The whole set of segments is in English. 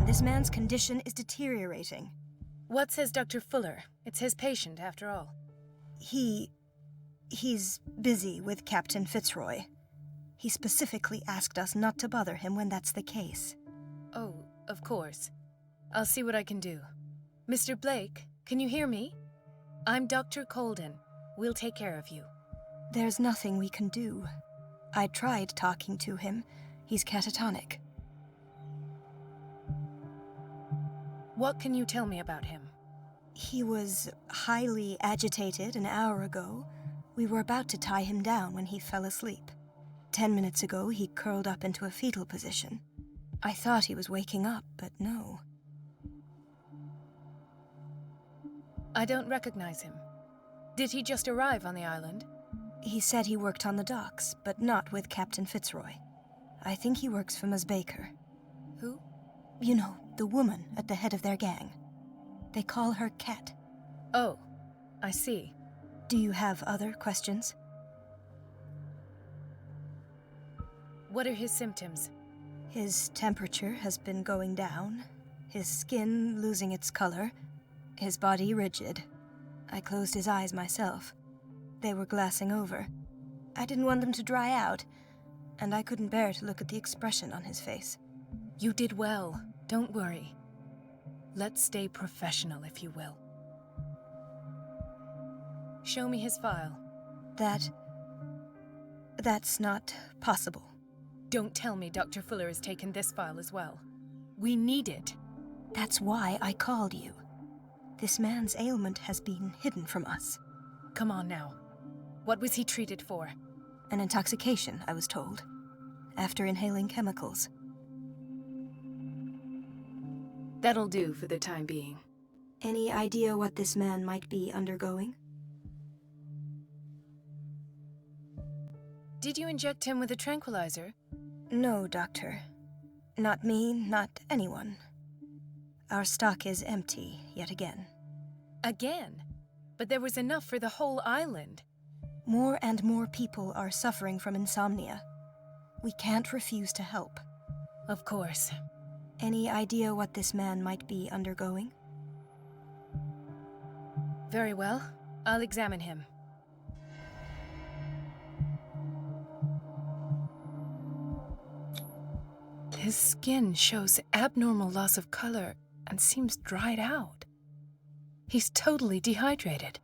This man's condition is deteriorating. What says Dr. Fuller? It's his patient, after all. He's busy with Captain Fitzroy. He specifically asked us not to bother him when that's the case. Oh, of course. I'll see what I can do. Mr. Blake, can you hear me? I'm Dr. Colden. We'll take care of you. There's nothing we can do. I tried talking to him. He's catatonic. What can you tell me about him? He was highly agitated an hour ago. We were about to tie him down when he fell asleep. 10 minutes ago, he curled up into a fetal position. I thought he was waking up, but no. I don't recognize him. Did he just arrive on the island? He said he worked on the docks, but not with Captain Fitzroy. I think he works for Ms. Baker. Who? You know, the woman at the head of their gang. They call her Cat. Oh, I see. Do you have other questions? What are his symptoms? His temperature has been going down, his skin losing its color, his body rigid. I closed his eyes myself. They were glassing over. I didn't want them to dry out, and I couldn't bear to look at the expression on his face. You did well. Don't worry. Let's stay professional, if you will. Show me his file. That's not possible. Don't tell me Dr. Fuller has taken this file as well. We need it. That's why I called you. This man's ailment has been hidden from us. Come on now. What was he treated for? An intoxication, I was told. After inhaling chemicals. That'll do for the time being. Any idea what this man might be undergoing? Did you inject him with a tranquilizer? No, Doctor. Not me, not anyone. Our stock is empty, yet again. Again? But there was enough for the whole island. More and more people are suffering from insomnia. We can't refuse to help. Of course. Any idea what this man might be undergoing? Very well. I'll examine him. His skin shows abnormal loss of color and seems dried out. He's totally dehydrated.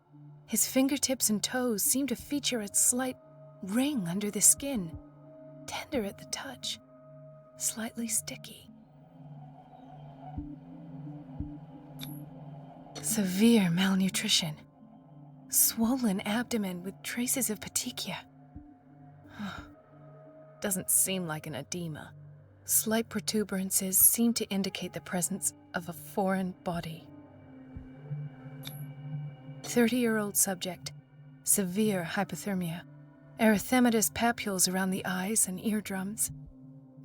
His fingertips and toes seem to feature a slight ring under the skin, tender at the touch, slightly sticky. Severe malnutrition. Swollen abdomen with traces of petechia. Doesn't seem like an edema. Slight protuberances seem to indicate the presence of a foreign body. 30-year-old subject. Severe hypothermia. Erythematous papules around the eyes and eardrums.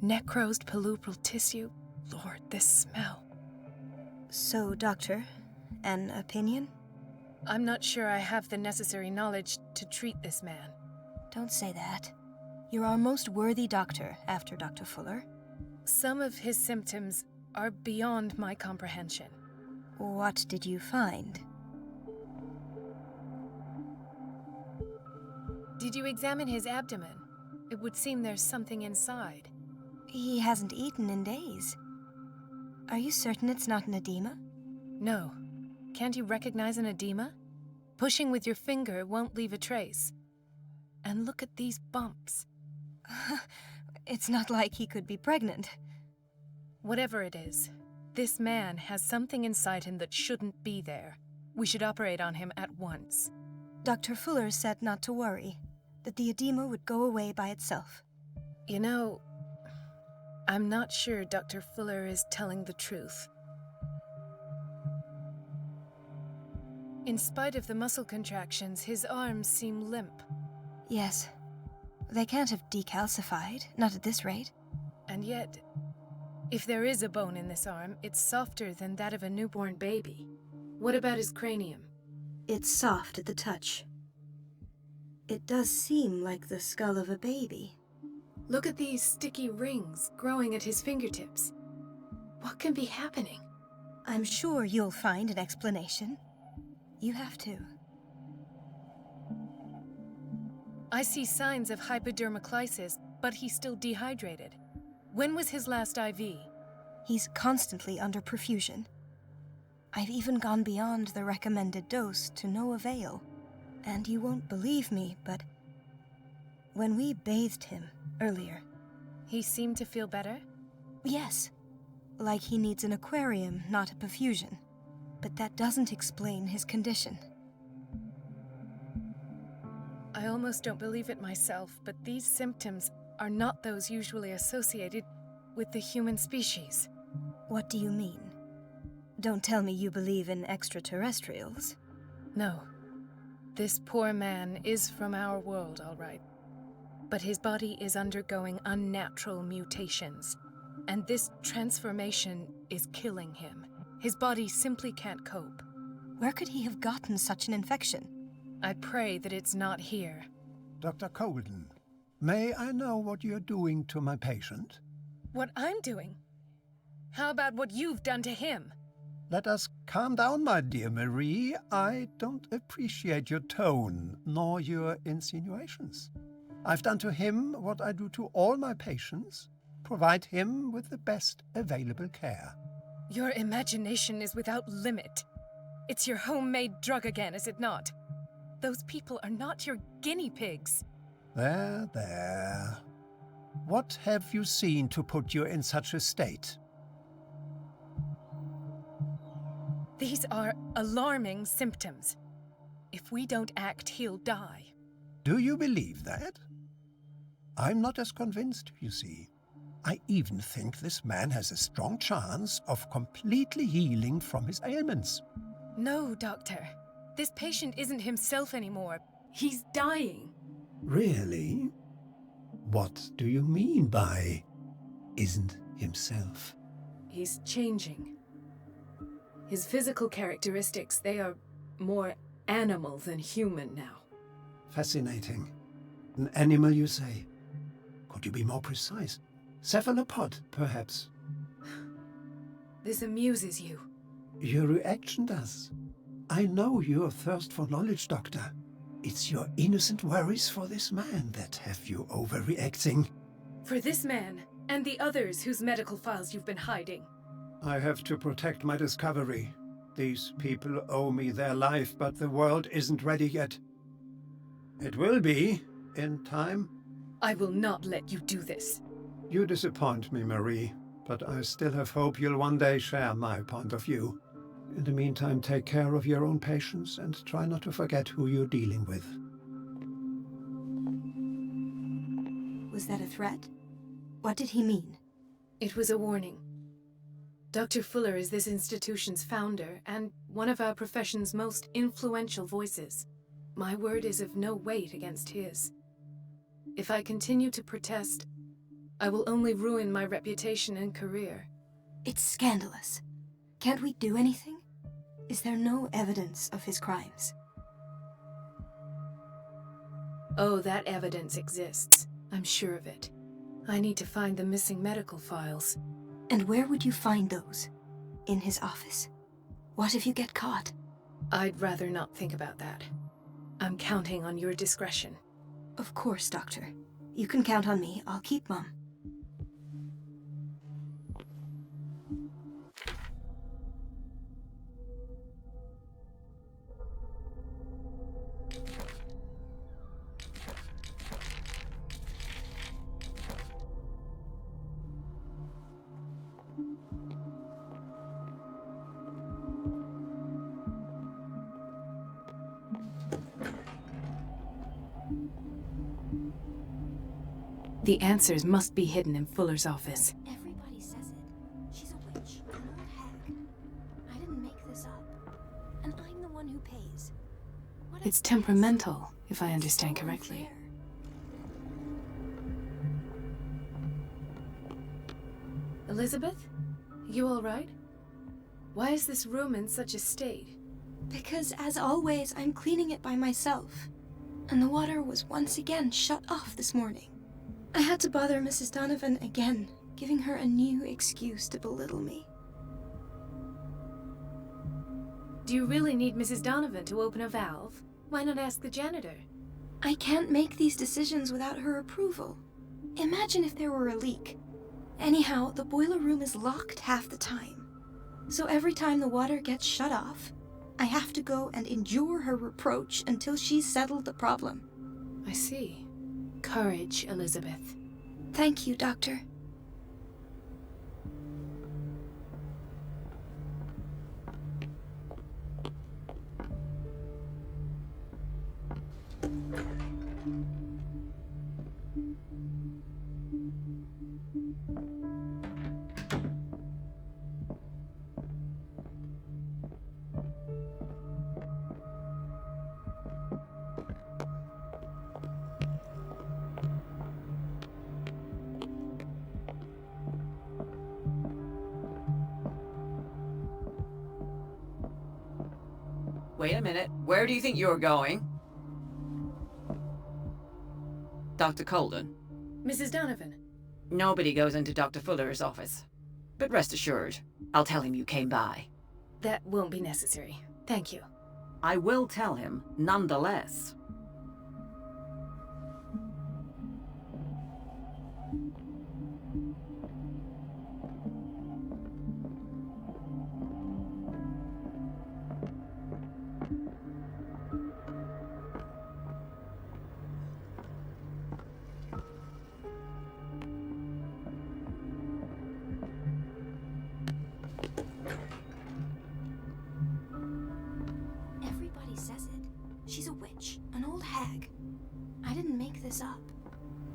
Necrosed palpebral tissue. Lord, this smell. So, Doctor, an opinion? I'm not sure I have the necessary knowledge to treat this man. Don't say that. You're our most worthy doctor after Dr. Fuller. Some of his symptoms are beyond my comprehension. What did you find? Did you examine his abdomen? It would seem there's something inside. He hasn't eaten in days. Are you certain it's not an edema? No. Can't you recognize an edema? Pushing with your finger won't leave a trace. And look at these bumps. It's not like he could be pregnant. Whatever it is, this man has something inside him that shouldn't be there. We should operate on him at once. Dr. Fuller said not to worry, that the edema would go away by itself. You know, I'm not sure Dr. Fuller is telling the truth. In spite of the muscle contractions, his arms seem limp. Yes. They can't have decalcified, not at this rate. And yet, if there is a bone in this arm, it's softer than that of a newborn baby. What about his cranium? It's soft at the touch. It does seem like the skull of a baby. Look at these sticky rings growing at his fingertips. What can be happening? I'm sure you'll find an explanation. You have to. I see signs of hypodermoclysis, but he's still dehydrated. When was his last IV? He's constantly under perfusion. I've even gone beyond the recommended dose to no avail. And you won't believe me, but when we bathed him earlier... He seemed to feel better? Yes. Like he needs an aquarium, not a perfusion. But that doesn't explain his condition. I almost don't believe it myself, but these symptoms are not those usually associated with the human species. What do you mean? Don't tell me you believe in extraterrestrials. No. This poor man is from our world, all right. But his body is undergoing unnatural mutations, and this transformation is killing him. His body simply can't cope. Where could he have gotten such an infection? I pray that it's not here. Dr. Colden, may I know what you're doing to my patient? What I'm doing? How about what you've done to him? Let us calm down, my dear Marie. I don't appreciate your tone, nor your insinuations. I've done to him what I do to all my patients, provide him with the best available care. Your imagination is without limit. It's your homemade drug again, is it not? Those people are not your guinea pigs. There, there. What have you seen to put you in such a state? These are alarming symptoms. If we don't act, he'll die. Do you believe that? I'm not as convinced, you see. I even think this man has a strong chance of completely healing from his ailments. No, Doctor. This patient isn't himself anymore. He's dying. Really? What do you mean by isn't himself? He's changing. His physical characteristics, they are more animal than human now. Fascinating. An animal, you say? Could you be more precise? Cephalopod, perhaps? This amuses you. Your reaction does. I know your thirst for knowledge, Doctor. It's your innocent worries for this man that have you overreacting. For this man, and the others whose medical files you've been hiding. I have to protect my discovery. These people owe me their life, but the world isn't ready yet. It will be, in time. I will not let you do this. You disappoint me, Marie, but I still have hope you'll one day share my point of view. In the meantime, take care of your own patients and try not to forget who you're dealing with. Was that a threat? What did he mean? It was a warning. Dr. Fuller is this institution's founder and one of our profession's most influential voices. My word is of no weight against his. If I continue to protest, I will only ruin my reputation and career. It's scandalous. Can't we do anything? Is there no evidence of his crimes? Oh, that evidence exists. I'm sure of it. I need to find the missing medical files. And where would you find those? In his office? What if you get caught? I'd rather not think about that. I'm counting on your discretion. Of course, Doctor. You can count on me. I'll keep Mum. The answers must be hidden in Fuller's office. Everybody says it. She's a witch, an old hag. I didn't make this up. And I'm the one who pays. What It's if temperamental, if I understand so correctly. unfair? Elizabeth? You all right? Why is this room in such a state? Because, as always, I'm cleaning it by myself. And the water was once again shut off this morning. I had to bother Mrs. Donovan again, giving her a new excuse to belittle me. Do you really need Mrs. Donovan to open a valve? Why not ask the janitor? I can't make these decisions without her approval. Imagine if there were a leak. Anyhow, the boiler room is locked half the time. So every time the water gets shut off, I have to go and endure her reproach until she's settled the problem. I see. Courage, Elizabeth. Thank you, Doctor. Wait a minute. Where do you think you're going? Dr. Colden. Mrs. Donovan. Nobody goes into Dr. Fuller's office. But rest assured, I'll tell him you came by. That won't be necessary. Thank you. I will tell him, nonetheless. Everybody says it. She's a witch, an old hag. I didn't make this up.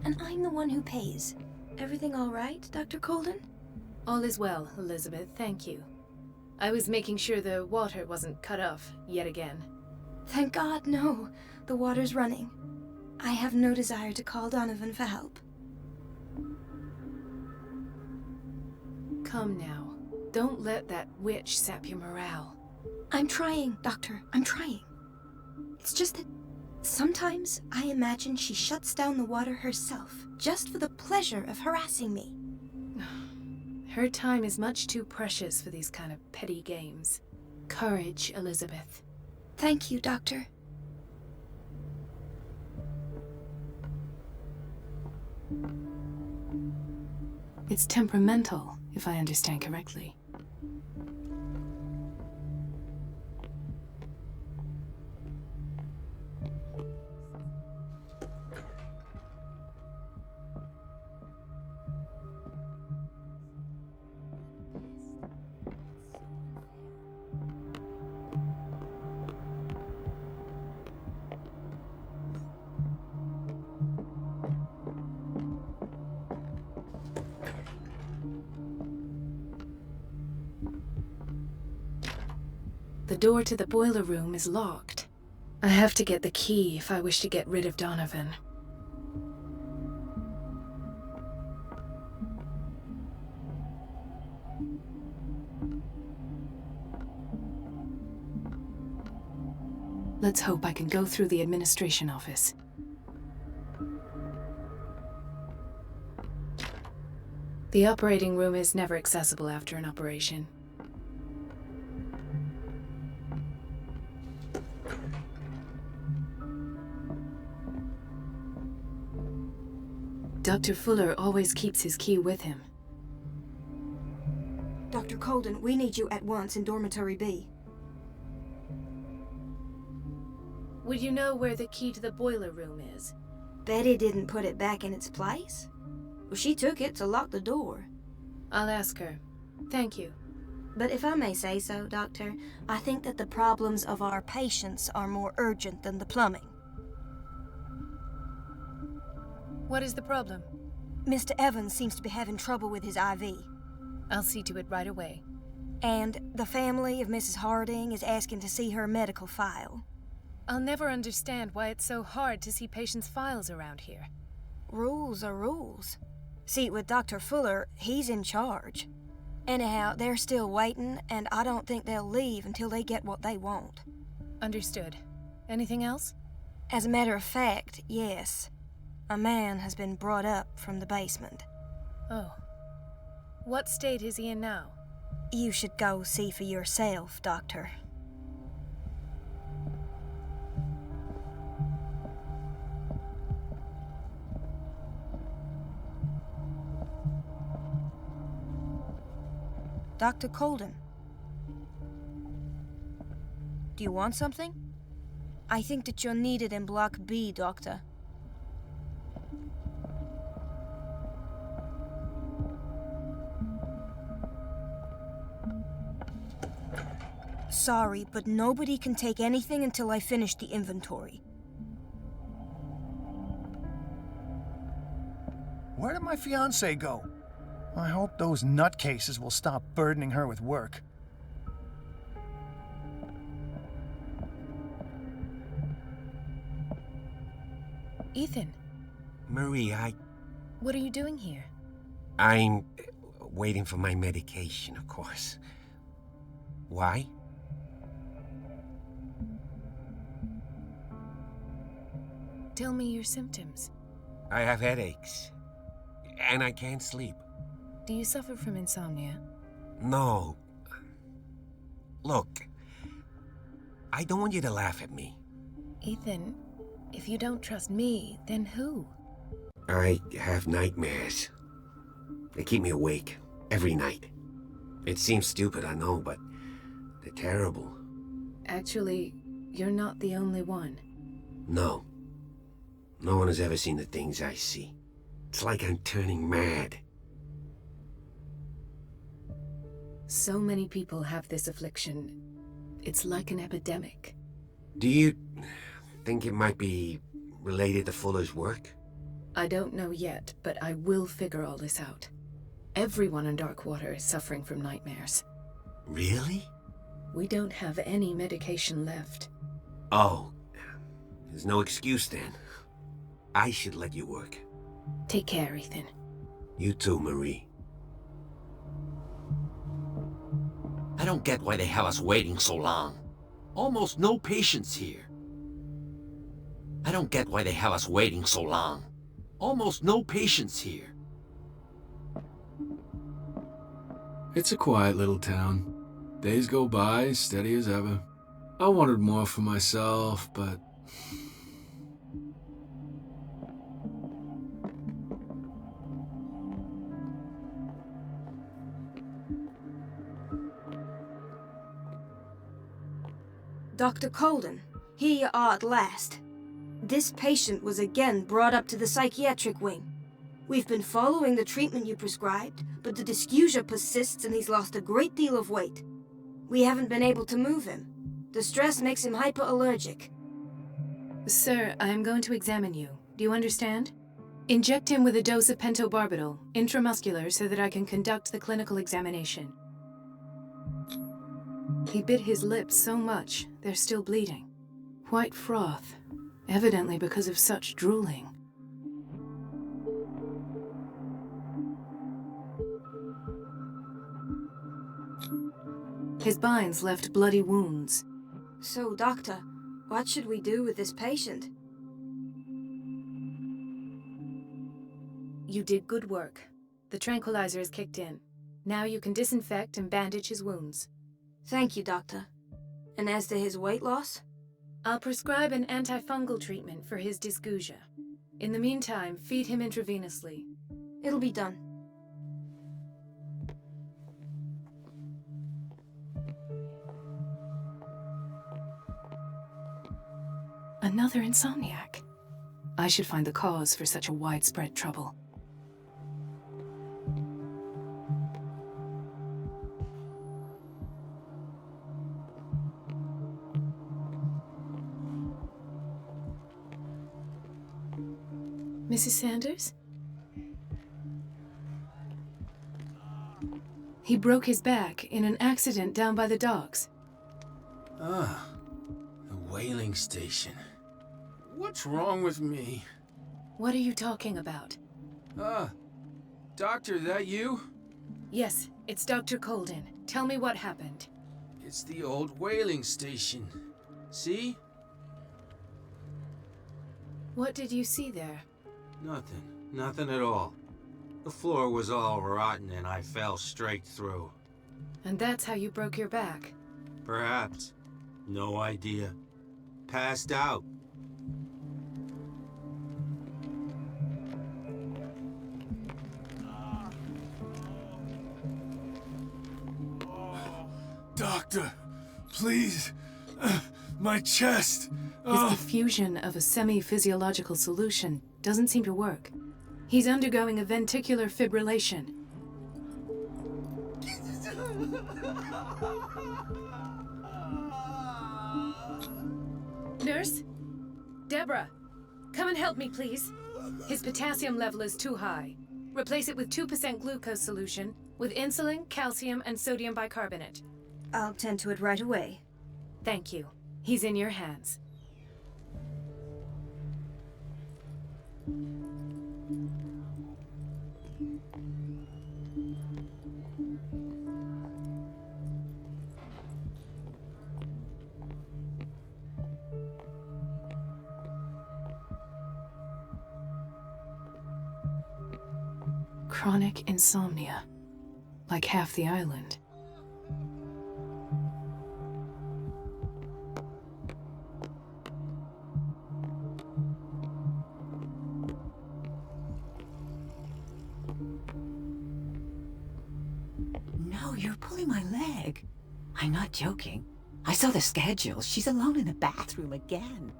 And I'm the one who pays. Everything all right, Dr. Colden? All is well, Elizabeth. Thank you. I was making sure the water wasn't cut off yet again. Thank God, no. The water's running. I have no desire to call Donovan for help. Come now. Don't let that witch sap your morale. I'm trying, Doctor. I'm trying. It's just that sometimes I imagine she shuts down the water herself, just for the pleasure of harassing me. Her time is much too precious for these kind of petty games. Courage, Elizabeth. Thank you, Doctor. It's temperamental, if I understand correctly. The door to the boiler room is locked. I have to get the key if I wish to get rid of Donovan. Let's hope I can go through the administration office. The operating room is never accessible after an operation. Dr. Fuller always keeps his key with him. Dr. Colden, we need you at once in Dormitory B. Would you know where the key to the boiler room is? Betty didn't put it back in its place. Well, she took it to lock the door. I'll ask her. Thank you. But if I may say so, Doctor, I think that the problems of our patients are more urgent than the plumbing. What is the problem? Mr. Evans seems to be having trouble with his IV. I'll see to it right away. And the family of Mrs. Harding is asking to see her medical file. I'll never understand why it's so hard to see patients' files around here. Rules are rules. See, with Dr. Fuller, he's in charge. Anyhow, they're still waiting, and I don't think they'll leave until they get what they want. Understood. Anything else? As a matter of fact, yes. A man has been brought up from the basement. Oh. What state is he in now? You should go see for yourself, Doctor. Dr. Colden. Do you want something? I think that you're needed in Block B, Doctor. Sorry, but nobody can take anything until I finish the inventory. Where did my fiancée go? I hope those nutcases will stop burdening her with work. Ethan, Marie, what are you doing here? I'm waiting for my medication, of course. Why? Tell me your symptoms. I have headaches. And I can't sleep. Do you suffer from insomnia? No. Look, I don't want you to laugh at me. Ethan, if you don't trust me, then who? I have nightmares. They keep me awake every night. It seems stupid, I know, but they're terrible. Actually, you're not the only one. No. No one has ever seen the things I see. It's like I'm turning mad. So many people have this affliction. It's like an epidemic. Do you think it might be related to Fuller's work? I don't know yet, but I will figure all this out. Everyone in Darkwater is suffering from nightmares. Really? We don't have any medication left. Oh, there's no excuse then. I should let you work. Take care, Ethan. You too, Marie. I don't get why they have us waiting so long. Almost no patients here. I don't get why they have us waiting so long. Almost no patients here. It's a quiet little town. Days go by, steady as ever. I wanted more for myself, but... Dr. Colden, here you are at last. This patient was again brought up to the psychiatric wing. We've been following the treatment you prescribed, but the dysgeusia persists and he's lost a great deal of weight. We haven't been able to move him. The stress makes him hyperallergic. Sir, I am going to examine you. Do you understand? Inject him with a dose of pentobarbital, intramuscular, so that I can conduct the clinical examination. He bit his lips so much, they're still bleeding. White froth, evidently because of such drooling. His binds left bloody wounds. So, Doctor, what should we do with this patient? You did good work. The tranquilizer is kicked in. Now you can disinfect and bandage his wounds. Thank you, Doctor. And as to his weight loss? I'll prescribe an antifungal treatment for his dysgeusia. In the meantime, feed him intravenously. It'll be done. Another insomniac. I should find the cause for such a widespread trouble. Mrs. Sanders? He broke his back in an accident down by the docks. Ah, the whaling station. What's wrong with me? What are you talking about? Doctor, that you? Yes, it's Dr. Colden. Tell me what happened. It's the old whaling station. See? What did you see there? Nothing at all. The floor was all rotten and I fell straight through. And that's how you broke your back? Perhaps. No idea. Passed out. Doctor, please. My chest. His diffusion of a semi-physiological solution doesn't seem to work. He's undergoing a ventricular fibrillation. Nurse? Deborah, come and help me, please. His potassium level is too high. Replace it with 2% glucose solution with insulin, calcium, and sodium bicarbonate. I'll tend to it right away. Thank you. He's in your hands. Chronic insomnia, like half the island. No, you're pulling my leg. I'm not joking. I saw the schedule. She's alone in the bathroom again.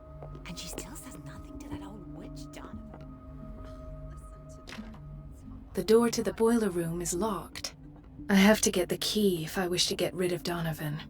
And she still says nothing to that old witch, Donovan. The door to the boiler room is locked. I have to get the key if I wish to get rid of Donovan.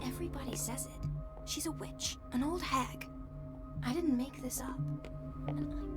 Everybody says it. She's a witch, an old hag. I didn't make this up. And I'm the one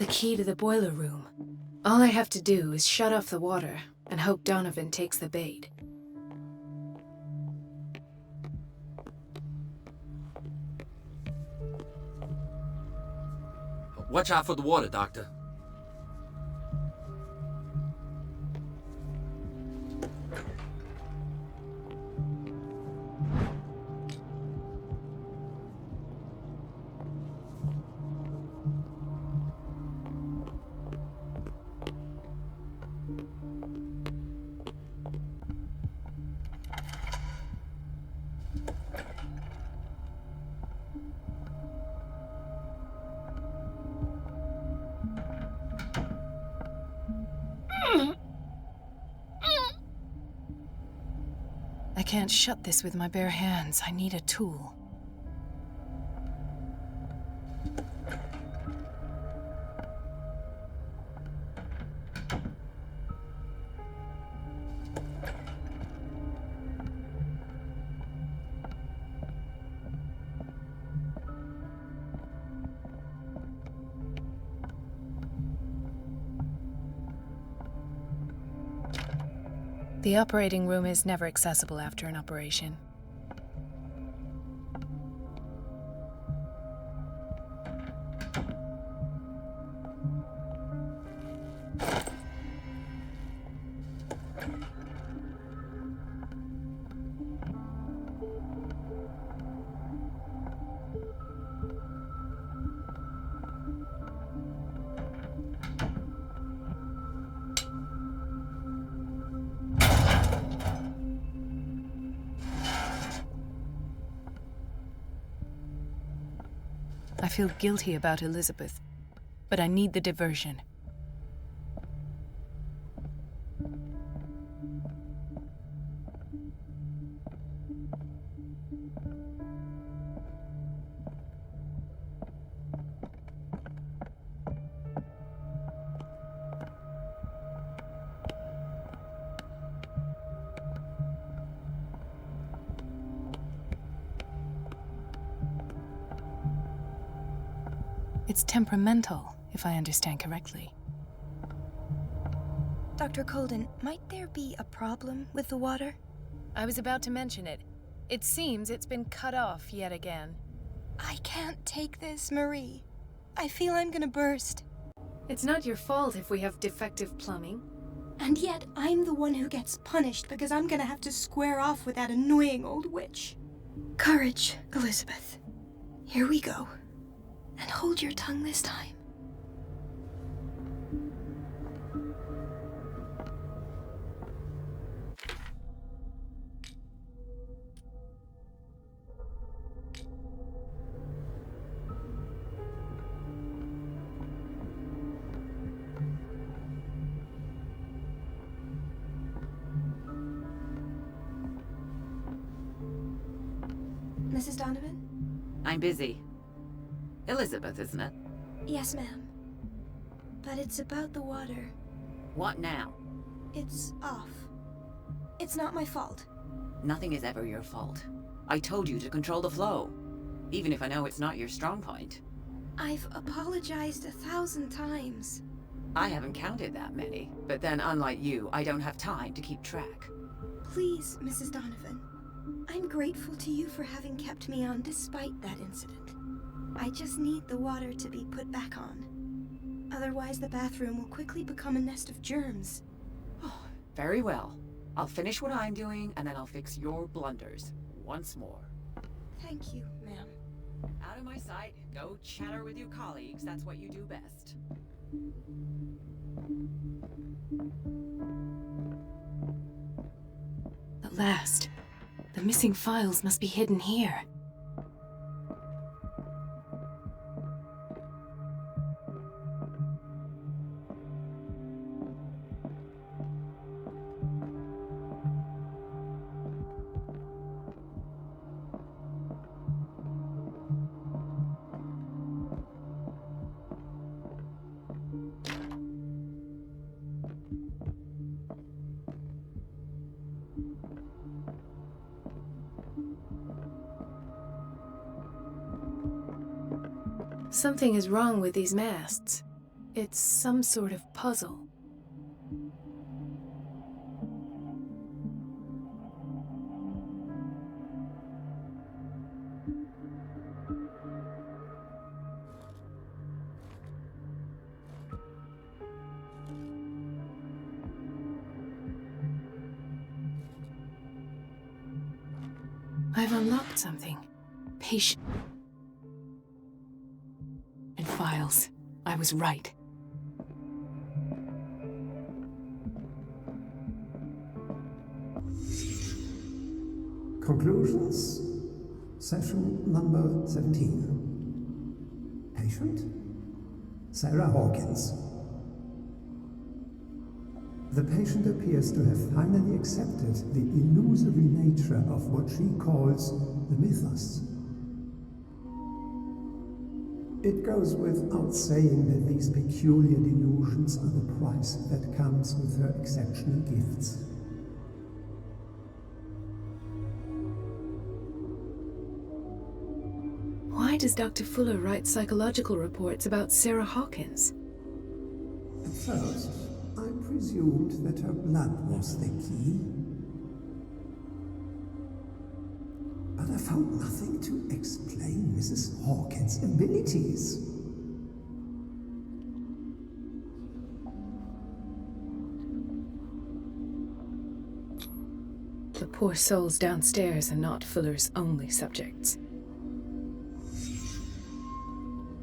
The key to the boiler room. All I have to do is shut off the water and hope Donovan takes the bait. Watch out for the water, Doctor. I can't shut this with my bare hands. I need a tool. The operating room is never accessible after an operation. I feel guilty about Elizabeth, but I need the diversion. It's temperamental, if I understand correctly. Dr. Colden, might there be a problem with the water? I was about to mention it. It seems it's been cut off yet again. I can't take this, Marie. I feel I'm gonna burst. It's not your fault if we have defective plumbing. And yet, I'm the one who gets punished because I'm gonna have to square off with that annoying old witch. Courage, Elizabeth. Here we go. And hold your tongue this time. Mrs. Donovan? I'm busy. Elizabeth, isn't it? Yes, ma'am. But it's about the water. What now? It's off. It's not my fault. Nothing is ever your fault. I told you to control the flow, even if I know it's not your strong point. I've apologized 1,000 times. I haven't counted that many, but then unlike you, I don't have time to keep track. Please, Mrs. Donovan. I'm grateful to you for having kept me on despite that incident. I just need the water to be put back on. Otherwise, the bathroom will quickly become a nest of germs. Oh, very well. I'll finish what I'm doing, and then I'll fix your blunders once more. Thank you, ma'am. Out of my sight, go chatter with your colleagues. That's what you do best. At last. The missing files must be hidden here. Something is wrong with these masts. It's some sort of puzzle. I've unlocked something. Patient. And files. I was right. Conclusions. Session number 17. Patient? Sarah Hawkins. The patient appears to have finally accepted the illusory nature of what she calls the mythos. It goes without saying that these peculiar delusions are the price that comes with her exceptional gifts. Why does Dr. Fuller write psychological reports about Sarah Hawkins? At first, I presumed that her blood was the key. But I found nothing to explain Mrs. Hawkins' abilities. The poor souls downstairs are not Fuller's only subjects.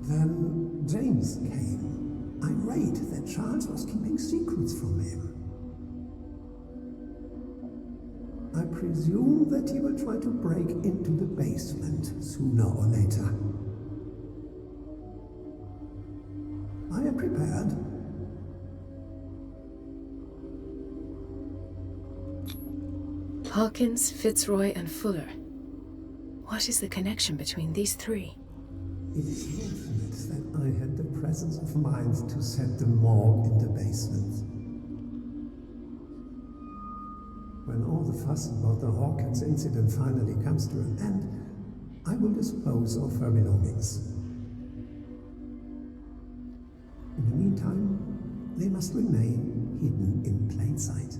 Then James came, irate that Charles was keeping secrets from him. I presume that he will try to break into the basement sooner or later. I am prepared. Hawkins, Fitzroy, and Fuller. What is the connection between these three? It is fortunate that I had the presence of mind to set the morgue in the basement. When all the fuss about the Hawkins incident finally comes to an end, I will dispose of her belongings. In the meantime, they must remain hidden in plain sight.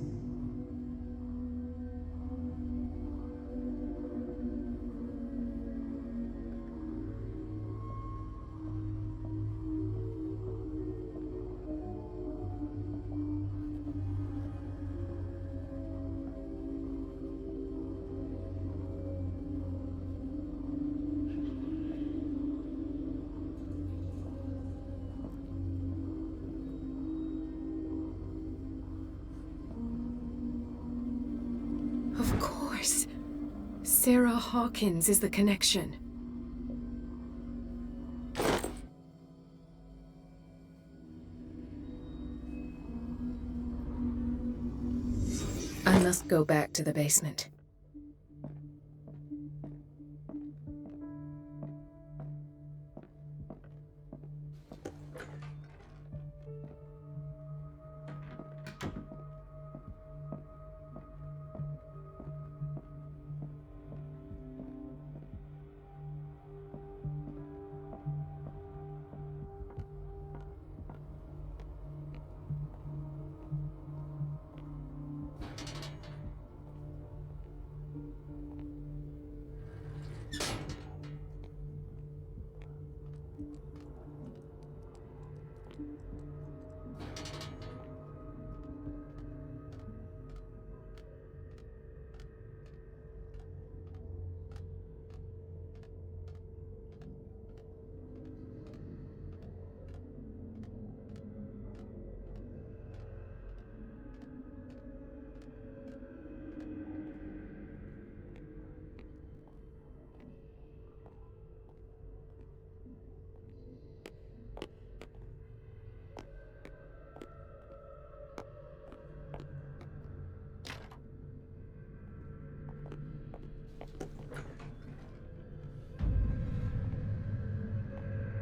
Of course. Sarah Hawkins is the connection. I must go back to the basement.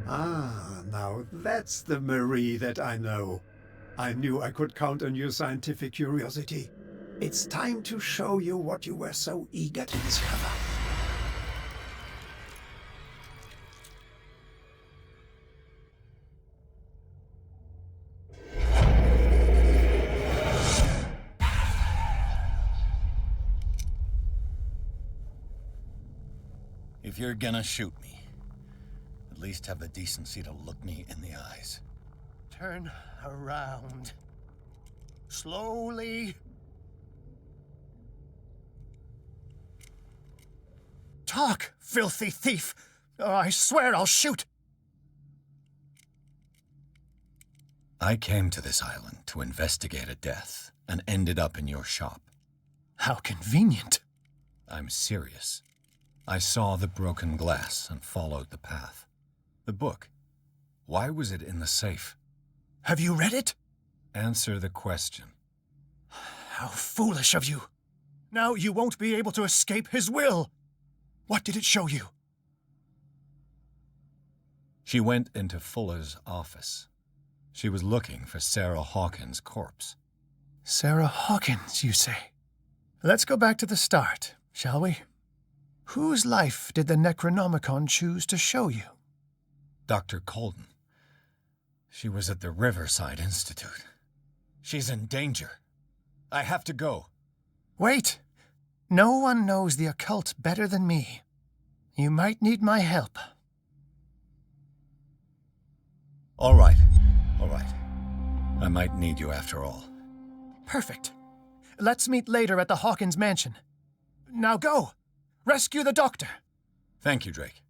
Ah, now that's the Marie that I know. I knew I could count on your scientific curiosity. It's time to show you what you were so eager to discover. If you're gonna shoot me, at least have the decency to look me in the eyes. Turn around. Slowly. Talk, filthy thief! Or I swear I'll shoot! I came to this island to investigate a death and ended up in your shop. How convenient. I'm serious. I saw the broken glass and followed the path. The book. Why was it in the safe? Have you read it? Answer the question. How foolish of you. Now you won't be able to escape his will. What did it show you? She went into Fuller's office. She was looking for Sarah Hawkins' corpse. Sarah Hawkins, you say? Let's go back to the start, shall we? Whose life did the Necronomicon choose to show you? Dr. Colden. She was at the Riverside Institute. She's in danger. I have to go. Wait. No one knows the occult better than me. You might need my help. All right. I might need you after all. Perfect. Let's meet later at the Hawkins mansion. Now go. Rescue the doctor. Thank you, Drake.